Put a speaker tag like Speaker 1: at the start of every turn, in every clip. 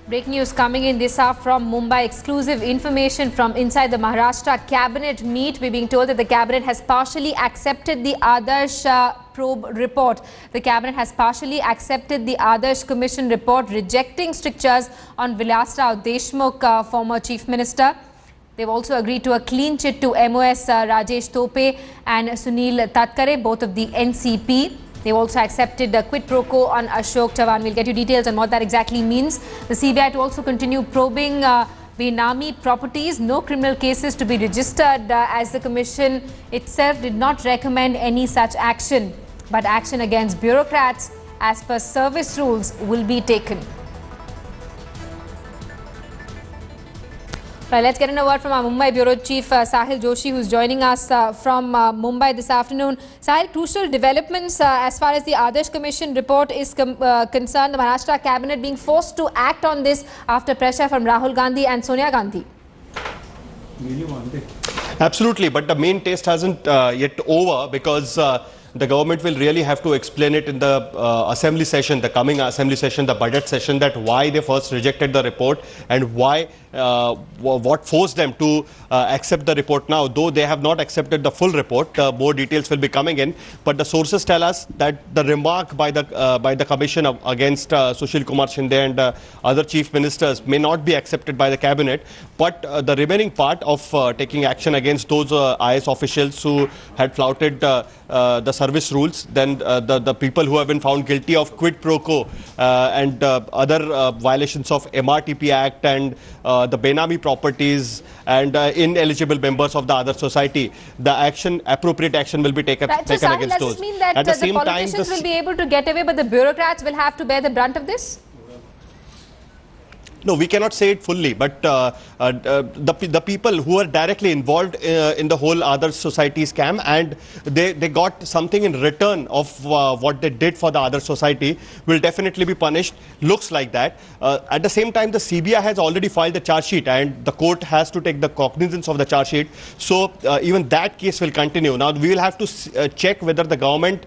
Speaker 1: Breaking news coming in this hour from Mumbai. Exclusive information from inside the Maharashtra cabinet meet. We're being told that the cabinet has partially accepted the Adarsh probe report. The cabinet has partially accepted the Adarsh Commission report, rejecting strictures on Vilasrao Deshmukh, former chief minister. They've also agreed to a clean chit to MOS Rajesh Thope and Sunil Tharkare, both of the NCP. They've also accepted a quid pro quo on Ashok Chavan. We'll get you details on what that exactly means. The CBI to also continue probing Benami properties. No criminal cases to be registered as the commission itself did not recommend any such action. But action against bureaucrats as per service rules will be taken. Right, let's get in a word from our Mumbai Bureau Chief Sahil Joshi, who's joining us from Mumbai this afternoon. Sahil, crucial developments as far as the Adarsh Commission report is concerned. The Maharashtra cabinet being forced to act on this after pressure from Rahul Gandhi and Sonia Gandhi.
Speaker 2: Absolutely, but the main test hasn't yet over, because the government will really have to explain it in the assembly session, the coming assembly session, the budget session, that why they first rejected the report and why, what forced them to accept the report now. Though they have not accepted the full report, more details will be coming in. But the sources tell us that the remark by the commission against Sushil Kumar Shinde and other chief ministers may not be accepted by the cabinet. But the remaining part of taking action against those IS officials who had flouted the service rules, then the people who have been found guilty of quid pro quo and other violations of MRTP Act and the Benami properties and ineligible members of the other society, the appropriate action will be taken
Speaker 1: Right, so
Speaker 2: against those.
Speaker 1: Does this mean that the politicians will be able to get away, but the bureaucrats will have to bear the brunt of this?
Speaker 2: No, we cannot say it fully, but the people who are directly involved in the whole other society scam, and they got something in return of what they did for the other society, will definitely be punished. Looks like that. At the same time, the CBI has already filed the charge sheet, and the court has to take the cognizance of the charge sheet. So even that case will continue. Now we will have to check whether the government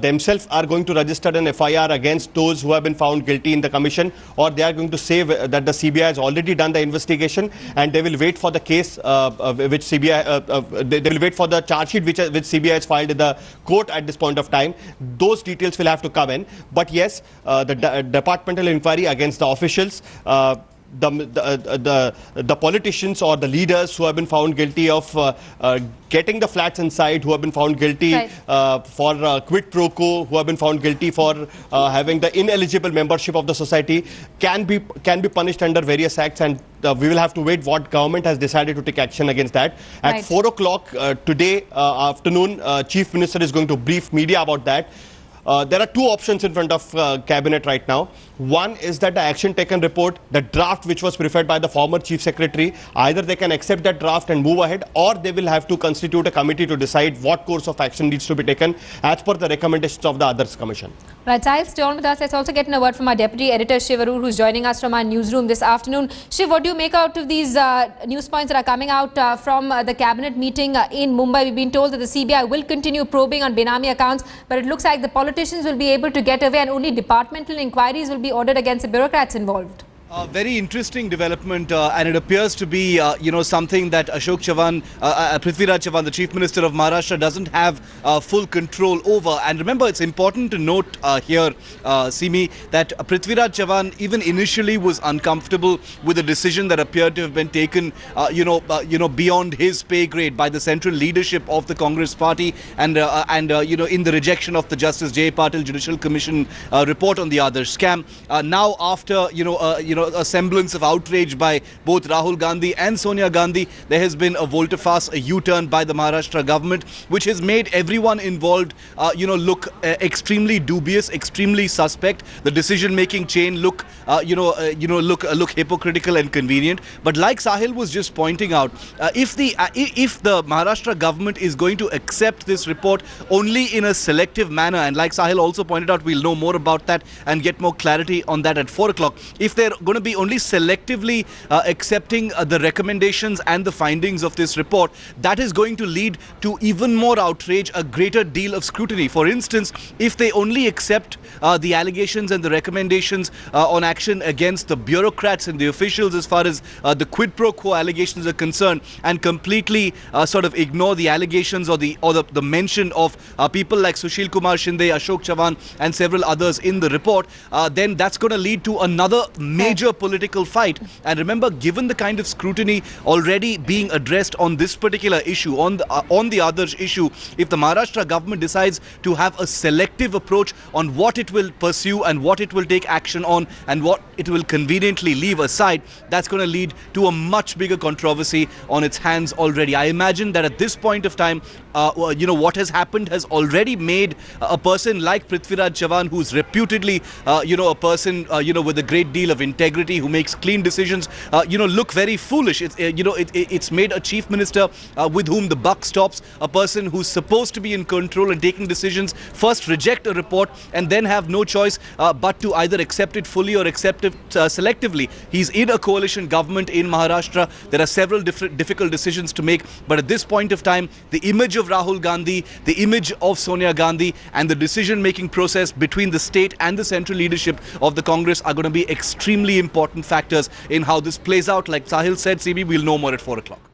Speaker 2: themselves are going to register an FIR against those who have been found guilty in the commission, or they are going to say that the CBI has already done the investigation and they will wait for the case which CBI, they will wait for the charge sheet which CBI has filed in the court at this point of time. Those details will have to come in. But yes, the departmental inquiry against the officials, the politicians or the leaders who have been found guilty of getting the flats inside, who have been found guilty for quid pro quo, who have been found guilty for having the ineligible membership of the society, can be punished under various acts, and we will have to wait what government has decided to take action against that. At 4 o'clock today afternoon, Chief Minister is going to brief media about that. There are two options in front of cabinet right now. One is that the action taken report, the draft which was prepared by the former chief secretary, either they can accept that draft and move ahead, or they will have to constitute a committee to decide what course of action needs to be taken as per the recommendations of the Adarsh Commission.
Speaker 1: Right, Sahil, stay on with us. Let's also get in a word from our deputy editor Shiv Arur, who's joining us from our newsroom this afternoon. Shiv, what do you make out of these news points that are coming out from the cabinet meeting in Mumbai? We've been told that the CBI will continue probing on Benami accounts, but it looks like the politicians will be able to get away and only departmental inquiries will be ordered against the bureaucrats involved.
Speaker 3: Very interesting development, and it appears to be, something that Ashok Chavan, Prithviraj Chavan, the Chief Minister of Maharashtra, doesn't have full control over. And remember, it's important to note here, Simi, that Prithviraj Chavan even initially was uncomfortable with a decision that appeared to have been taken, beyond his pay grade by the central leadership of the Congress Party, and in the rejection of the Justice J. Patil Judicial Commission report on the Adarsh scam. Now, after a semblance of outrage by both Rahul Gandhi and Sonia Gandhi, there has been a volte-face, a U-turn by the Maharashtra government, which has made everyone involved, look extremely dubious, extremely suspect. The decision-making chain look hypocritical and convenient. But like Sahil was just pointing out, if the Maharashtra government is going to accept this report only in a selective manner, and like Sahil also pointed out, we'll know more about that and get more clarity on that at 4 o'clock. If they're going to be only selectively accepting the recommendations and the findings of this report, that is going to lead to even more outrage, a greater deal of scrutiny. For instance, if they only accept the allegations and the recommendations on action against the bureaucrats and the officials as far as the quid pro quo allegations are concerned, and completely sort of ignore the allegations or the mention of people like Sushil Kumar Shinde, Ashok Chavan and several others in the report, then that's going to lead to another major political fight. And remember, given the kind of scrutiny already being addressed on this particular issue, on the Adarsh issue, if the Maharashtra government decides to have a selective approach on what it will pursue and what it will take action on and what it will conveniently leave aside, that's going to lead to a much bigger controversy on its hands already. I imagine that at this point of time, what has happened has already made a person like Prithviraj Chavan, who's reputedly, a person, with a great deal of integrity, who makes clean decisions, look very foolish. It's made a chief minister with whom the buck stops, a person who's supposed to be in control and taking decisions, first reject a report and then have no choice but to either accept it fully or accept it selectively. He's in a coalition government in Maharashtra. There are several difficult decisions to make, but at this point of time, the image of Rahul Gandhi, the image of Sonia Gandhi and the decision-making process between the state and the central leadership of the Congress are going to be extremely important factors in how this plays out. Like Sahil said, CB, we'll know more at 4 o'clock.